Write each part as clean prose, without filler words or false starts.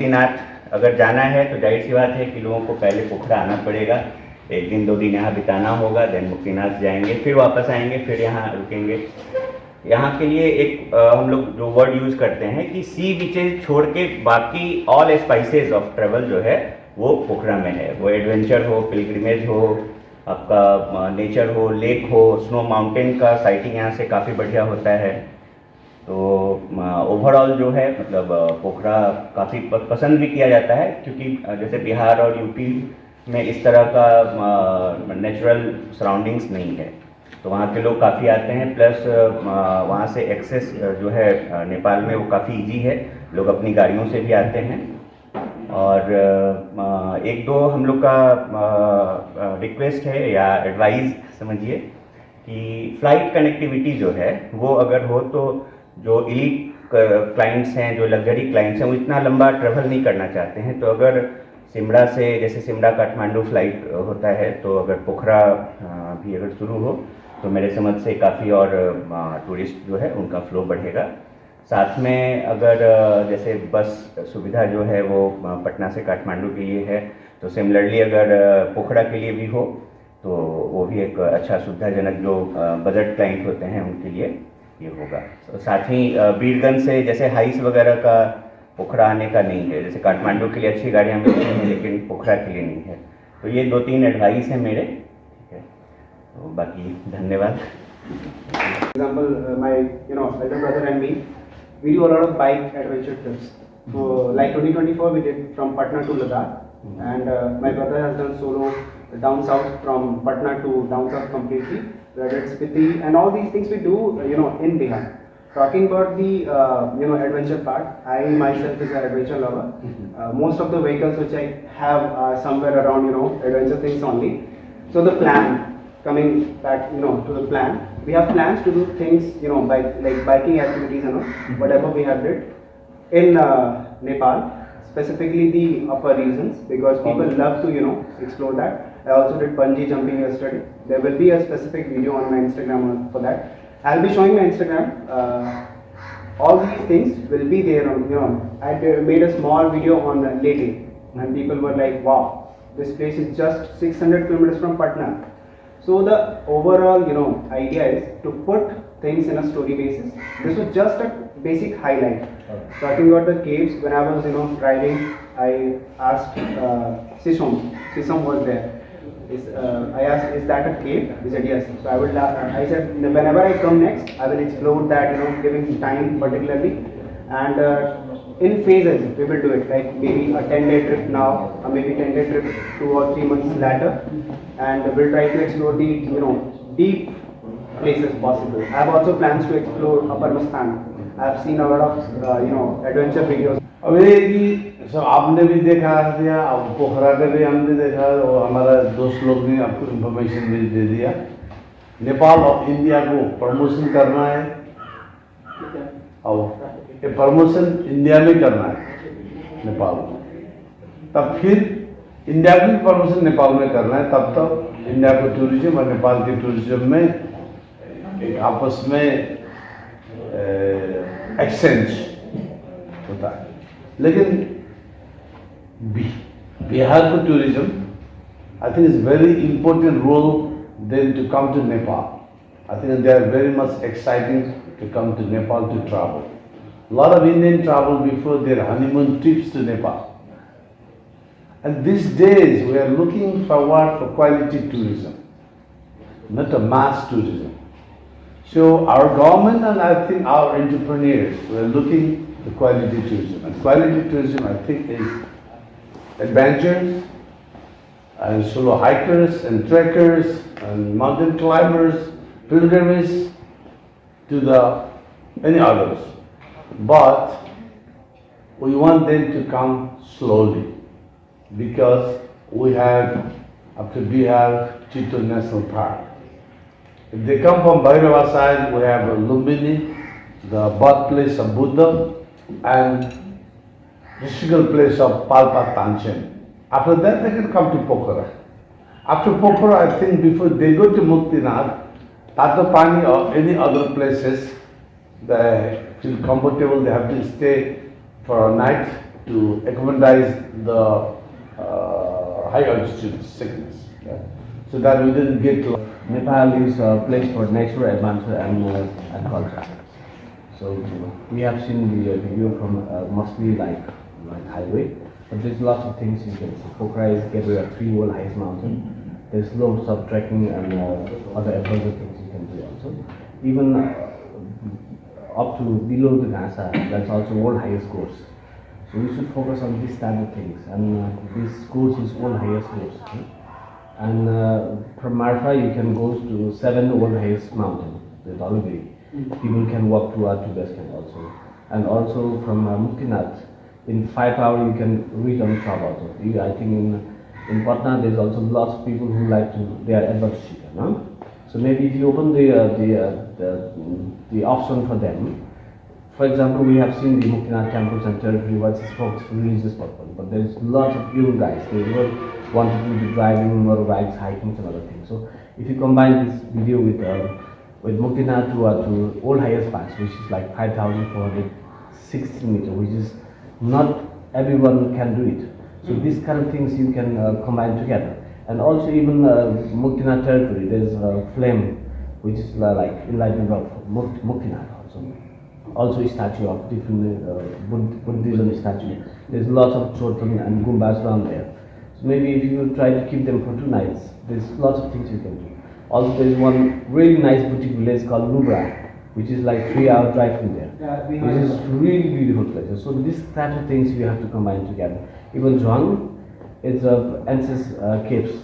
मुक्तिनाथ अगर जाना है तो जाहिर सी बात है कि लोगों को पहले पोखरा आना पड़ेगा, 1 दिन 2 दिन यहाँ बिताना होगा, देन मुक्तिनाथ जाएंगे, फिर वापस आएंगे, फिर यहाँ रुकेंगे। यहाँ के लिए एक हम लोग जो वर्ड यूज़ करते हैं कि सी बीचेज छोड़ के बाकी ऑल स्पाइसेस ऑफ ट्रेवल जो है वो पोखरा में है। वो एडवेंचर हो, पिलग्रिमेज हो, आपका नेचर हो, लेक हो, स्नो माउंटेन का साइटिंग यहाँ से काफ़ी बढ़िया होता है। तो ओवरऑल जो है मतलब पोखरा काफ़ी पसंद भी किया जाता है, क्योंकि जैसे बिहार और यूपी में इस तरह का नेचुरल सराउंडिंग्स नहीं है, तो वहाँ के लोग काफ़ी आते हैं। प्लस वहाँ से एक्सेस जो है नेपाल में वो काफ़ी इजी है, लोग अपनी गाड़ियों से भी आते हैं। और एक दो हम लोग का रिक्वेस्ट है या एडवाइस समझिए कि फ़्लाइट कनेक्टिविटी जो है वो अगर हो तो जो एलीट क्लाइंट्स हैं, जो लग्जरी क्लाइंट्स हैं, वो इतना लंबा ट्रैवल नहीं करना चाहते हैं। तो अगर सिमरा से, जैसे सिमरा काठमांडू फ्लाइट होता है, तो अगर पोखरा भी अगर शुरू हो तो मेरे समझ से काफ़ी और टूरिस्ट जो है उनका फ्लो बढ़ेगा। साथ में अगर जैसे बस सुविधा जो है वो पटना से काठमांडू के लिए है, तो सिमिलरली अगर पोखरा के लिए भी हो तो वो भी एक अच्छा सुविधाजनक जो बजट क्लाइंट होते हैं उनके लिए ये होगा। साथ ही बीरगंज से जैसे हाइस वगैरह का पोखरा आने का नहीं है, जैसे काठमांडू के लिए अच्छी गाड़ियाँ मिलती हैं लेकिन पोखरा के लिए नहीं है। तो ये 2-3 एडवाइस हैं मेरे, ठीक है। तो बाकी धन्यवाद। Example, my elder brother and me, we do a lot of bike adventure trips. So like 2024 we did from Patna to Ladakh, and my brother has done solo down south from Patna to down south completely. We did Spiti and all these things we do in Bihar. Talking about the adventure part, I myself is an adventure lover. Most of the vehicles which I have are somewhere around adventure things only. So the plan, coming back to the plan, we have plans to do things like biking activities and whatever we have did in Nepal, specifically the upper regions, because people love to explore that. I also did bungee jumping yesterday. There will be a specific video on my Instagram for that. I'll be showing my Instagram. All these things will be there on I made a small video on Lete, and people were like, wow, this place is just 600 kilometers from Patna. So the overall idea is to put things in a story basis. This was just a basic highlight. Talking about the caves, when I was driving, I asked Sisom was there. I asked, is that a cave? He said yes. So I said, whenever I come next, I will explore that, giving time particularly, and in phases we will do it. Like maybe a 10-day trip now, or maybe 10-day trip 2 or 3 months later, and we'll try to explore the deep places possible. I have also plans to explore Upper Mustang. I have seen a lot of adventure videos. अब ये कि सब आपने भी देखा दिया, अब पोखरा का भी हमने देखा, और हमारा दोस्त लोग ने आपको इन्फॉर्मेशन भी दे दिया। नेपाल और इंडिया को प्रमोशन करना है, और ये प्रमोशन इंडिया में करना है नेपाल को, तब फिर इंडिया की प्रमोशन नेपाल में करना है, तब तक इंडिया को टूरिज्म और नेपाल के टूरिज्म में एक आपस में एक्सचेंज होता है। लेकिन बिहार को tourism I think is very important role then to come to Nepal. I think they are very much exciting to come to Nepal to travel. Lot of Indian travel before their honeymoon trips to Nepal, and these days we are looking forward for quality tourism, not a mass tourism. So our government and I think our entrepreneurs were looking the quality tourism, and quality tourism I think is adventures and solo hikers and trekkers and mountain climbers, pilgrimages to the many others. But we want them to come slowly, because we have up to Bihar Chittor National Park. If they come from Bhairava side, we have Lumbini, the birthplace of Buddha, and mystical place of Palpa Tanchen. After that, they can come to Pokhara. After Pokhara, I think before they go to Muktinath, Tatopani or any other places, they feel comfortable, they have to stay for a night to acclimatize the high altitude sickness. Yeah. So that we didn't get. Nepal is a place for natural adventure and culture. So we have seen the video from mostly like highway, but there's lots of things you can see. Pokhara is gateway of 3 world highest mountain. There's lots of trekking and other adventure things you can do also. Even up to below the Gasa, that's also world highest course. So we should focus on this type of things, and this course is world highest course. And from Marfa you can go to 7 world highest mountain, the Doliviri. People can walk throughout to base camp also. And also from Muktinath, in 5 hours you can reach on top also. I think in Patna there's also lots of people who like to, they are adventure seeker, no? So maybe if you open the option for them. For example, we have seen the Muktinath temples and territory was for religious purpose, but there is lots of young guys. They want to do the driving, motorbikes, hiking, and other things. So if you combine this video with Muktinath to old highest pass, which is like 5,460 meters, which is not everyone can do it. So these kind of things you can combine together. And also even Muktinath territory, there's a flame, which is like enlightenment of Muktinath also. Also a statue of different Buddhism statue. There's lots of Chotan and Gumbas around there. So maybe if you try to keep them for 2 nights, there's lots of things you can do. Also there's one really nice boutique village called Nubra, which is like 3-hour drive from there. Which is really beautiful place. So these types of things you have to combine together. Even Zhuang is ancient caves.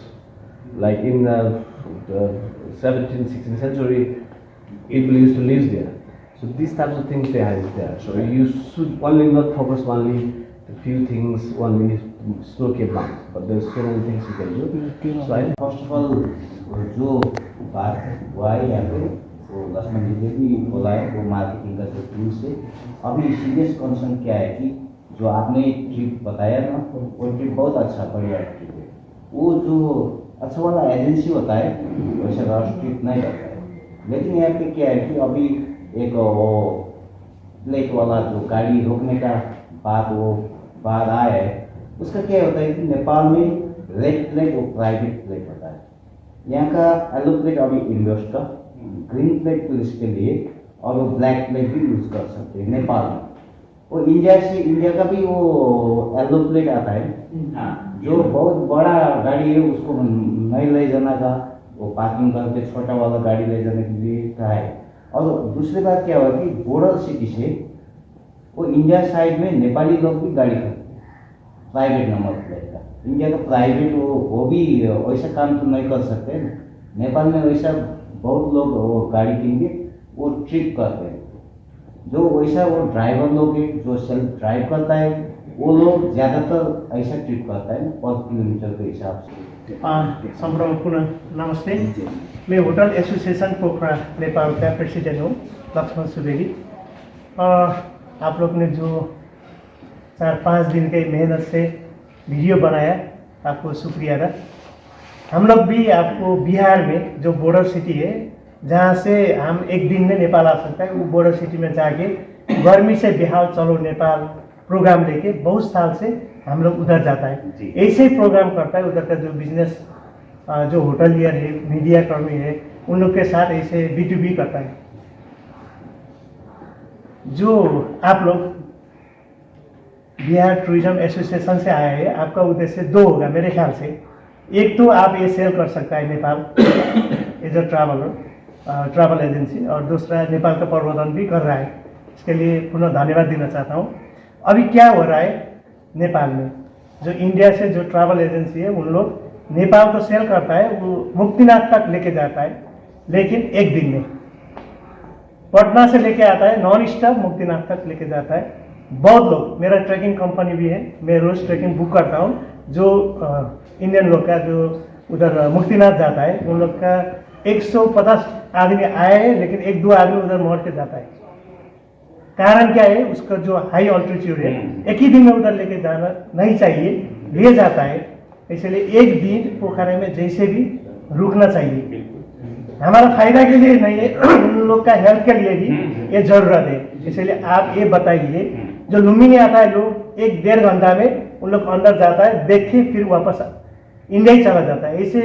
Like in the 17th, 16th century, people used to live there. So these types of things they have there. So you should only not focus only the few things, only snow cave mountains, but there's so many things you can do. So I first of all जो बात हुआ है यहाँ पे वो लक्ष्मण जी ने भी बोला है वो मार्केटिंग का जो टूल से अभी सीरियस कंसर्न क्या है कि जो आपने ट्रिप बताया ना वो ट्रिप बहुत अच्छा बढ़िया ट्रिप है। वो जो अच्छा वाला एजेंसी होता है वैसे रश ट्रिप नहीं रहता है, लेकिन यहाँ पे क्या है कि अभी एक वो प्लेट वाला जो गाड़ी रोकने का बात आया है, उसका क्या होता है कि नेपाल में रेड प्लेट वो प्राइवेट प्लेट होता है। यहाँ का येलो प्लेट अभी इन्वेस्टर, ग्रीन प्लेट पुलिस के लिए और वो ब्लैक प्लेट भी यूज कर सकते हैं नेपाल में। वो इंडिया का भी वो येलो प्लेट आता है, जो बहुत बड़ा गाड़ी है उसको नहीं ले जाना का, वो पार्किंग करके छोटा वाला गाड़ी ले जाने के लिए का है। और दूसरी बात क्या हुआ कि बॉर्डर सिटी से वो इंडिया साइड में नेपाली लोग भी गाड़ी करते हैं प्राइवेट नंबर प्लेट का। इंडिया का प्राइवेट वो भी वैसा काम तो नहीं कर सकते। नेपाल में वैसा बहुत लोग वो गाड़ी किन के वो ट्रिप करते हैं। जो वैसा वो ड्राइवर लोग है जो सेल्फ ड्राइव करता है वो लोग ज़्यादातर ऐसा ट्रिप करता है पर किलोमीटर के हिसाब से। संभ्रम पुनः नमस्ते। मैं होटल एसोसिएशन पोखरा नेपाल का प्रेसिडेंट हूँ, लक्ष्मण सुवेदी। आप लोग ने जो 4-5 दिन के मेहनत से वीडियो बनाया, आपको शुक्रिया अदा। हम लोग भी आपको बिहार में जो बॉर्डर सिटी है जहाँ से हम एक दिन में नेपाल आ सकता है, वो बॉर्डर सिटी में जाके गर्मी से बेहाल चलो नेपाल प्रोग्राम लेके बहुत साल से हम लोग उधर जाता है। ऐसे ही प्रोग्राम करता है उधर का जो बिजनेस जो होटलियर है, मीडिया कर्मी है, उन लोग के साथ ऐसे B2B करता है। जो आप लोग बिहार टूरिज्म एसोसिएशन से आए हैं, आपका उद्देश्य 2 होगा मेरे ख्याल से। एक तो आप ये सेल कर सकता है Nepal as a travel agency, और दूसरा नेपाल का प्रबंधन भी कर रहा है। इसके लिए पुनः धन्यवाद देना चाहता हूँ। अभी क्या हो रहा है नेपाल में, जो इंडिया से जो ट्रैवल एजेंसी है उन लोग नेपाल को सेल करता है, वो मुक्तिनाथ तक लेके जाता है, लेकिन एक दिन में पटना से लेके आता है, नॉन स्टॉप मुक्तिनाथ तक लेके जाता है। बहुत लोग, मेरा ट्रैकिंग कंपनी भी है, मैं रोज ट्रैकिंग बुक करता हूँ। जो इंडियन लोग का जो उधर मुक्तिनाथ जाता है उन लोग का 150 आदमी आए हैं, लेकिन 1-2 आदमी उधर मर के जाता है। कारण क्या है, उसका जो हाई ऑल्टीट्यूड है, एक ही दिन में उधर लेके जाना नहीं चाहिए, ले जाता है। इसलिए एक दिन पोखरा में जैसे भी रुकना चाहिए। हमारा फायदा के लिए नहीं है, उन लोग का हेल्थ के लिए भी ये जरूरत है। इसलिए आप ये बताइए, जो लुम्बिनी आता है लोग एक 1.5 घंटा में उन लोग अंदर जाता है, देख के फिर वापस इंडिया ही चला जाता है। ऐसे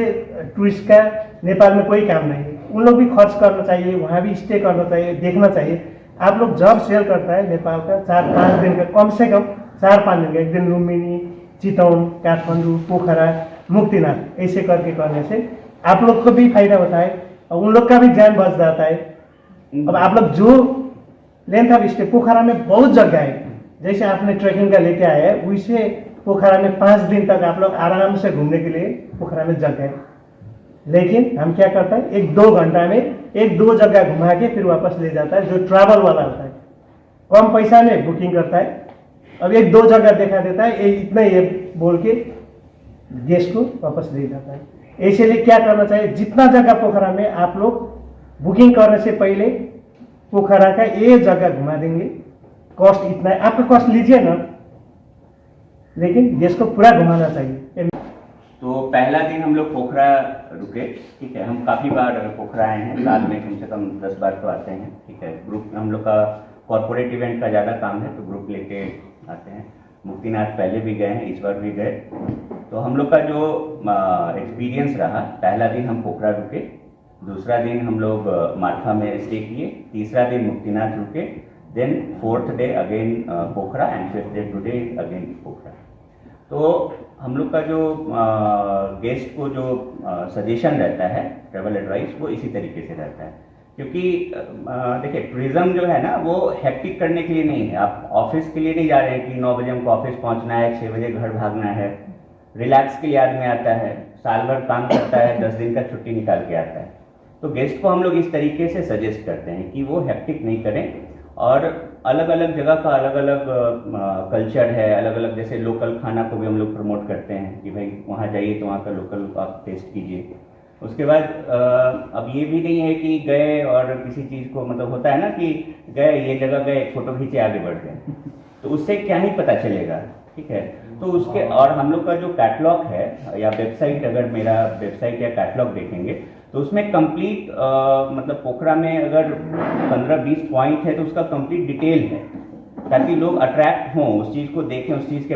टूरिस्ट का नेपाल में कोई काम नहीं है। उन लोग भी खर्च करना चाहिए, वहाँ भी स्टे करना चाहिए, देखना चाहिए। आप लोग जब सेल करता है नेपाल का 4-5 दिन का, कम से कम 4-5 दिन का, एक दिन लुम्बिनी, चितवन, काठमाडौँ, पोखरा, मुक्तिनाथ, ऐसे करके करने से आप लोग को भी फायदा होता है और उन लोग का भी जान बच जाता है। अब आप लोग जो लेंथ ऑफ स्टे, पोखरा में बहुत जगह है, जैसे आपने ट्रैकिंग का लेके आए हैं वैसे पोखरा में 5 दिन तक आप लोग आराम से घूमने के लिए पोखरा में जगह है। लेकिन हम क्या करते हैं, 1-2 घंटा में 1-2 जगह घुमा के फिर वापस ले जाता है। जो ट्रैवल वाला होता है कम पैसा में बुकिंग करता है, अब 1-2 जगह दिखा देता है, इतना ये बोल के गेस्ट को वापस ले जाता है। इसलिए क्या करना चाहिए, जितना जगह पोखरा में आप लोग बुकिंग करने से पहले पोखरा का ये जगह घुमा देंगे, कॉस्ट इतना है, आपका कॉस्ट लीजिए ना, लेकिन गेस्ट को पूरा घुमाना चाहिए। तो पहला दिन हम लोग पोखरा रुके, ठीक है। हम काफ़ी बार पोखरा आए हैं, साल में कम से कम 10 बार तो आते हैं, ठीक है। ग्रुप हम लोग का कॉर्पोरेट इवेंट का ज़्यादा काम है, तो ग्रुप लेके आते हैं। मुक्तिनाथ पहले भी गए हैं, इस बार भी गए। तो हम लोग का जो एक्सपीरियंस रहा, पहला दिन हम पोखरा रुके, दूसरा दिन हम लोग मार्फा में स्टे किए, तीसरा दिन मुक्तिनाथ रुके, then 4th day again Pokhara and 5th day today again Pokhara. तो हम लोग का जो गेस्ट को जो सजेशन रहता है, ट्रैवल एडवाइस, वो इसी तरीके से रहता है। क्योंकि देखिए टूरिज्म जो है ना वो हेक्टिक करने के लिए नहीं है। आप ऑफिस के लिए नहीं जा रहे हैं कि 9 बजे हमको ऑफिस पहुंचना है, 6 बजे घर भागना है। रिलैक्स के लिए आदमी आता है, साल भर काम करता है, 10 दिन का छुट्टी निकाल के आता है। तो गेस्ट को हम लोग इस तरीके से सजेस्ट करते हैं कि वो हेक्टिक नहीं करें, और अलग अलग जगह का अलग अलग कल्चर है, अलग अलग, जैसे लोकल खाना को भी हम लोग प्रमोट करते हैं कि भाई वहाँ जाइए तो वहाँ का लोकल आप टेस्ट कीजिए। उसके बाद अब ये भी नहीं है कि गए और किसी चीज़ को, मतलब होता है ना कि गए ये जगह गए, फोटो खींचे आगे बढ़ गए, तो उससे क्या ही पता चलेगा, ठीक है। तो उसके, और हम लोग का जो कैटलॉग है या वेबसाइट, अगर मेरा वेबसाइट या कैटलॉग देखेंगे तो उसमें कंप्लीट मतलब पोखरा में अगर 15-20 पॉइंट है तो उसका कंप्लीट डिटेल है, ताकि लोग अट्रैक्ट हों, उस चीज़ को देखें, उस चीज़ के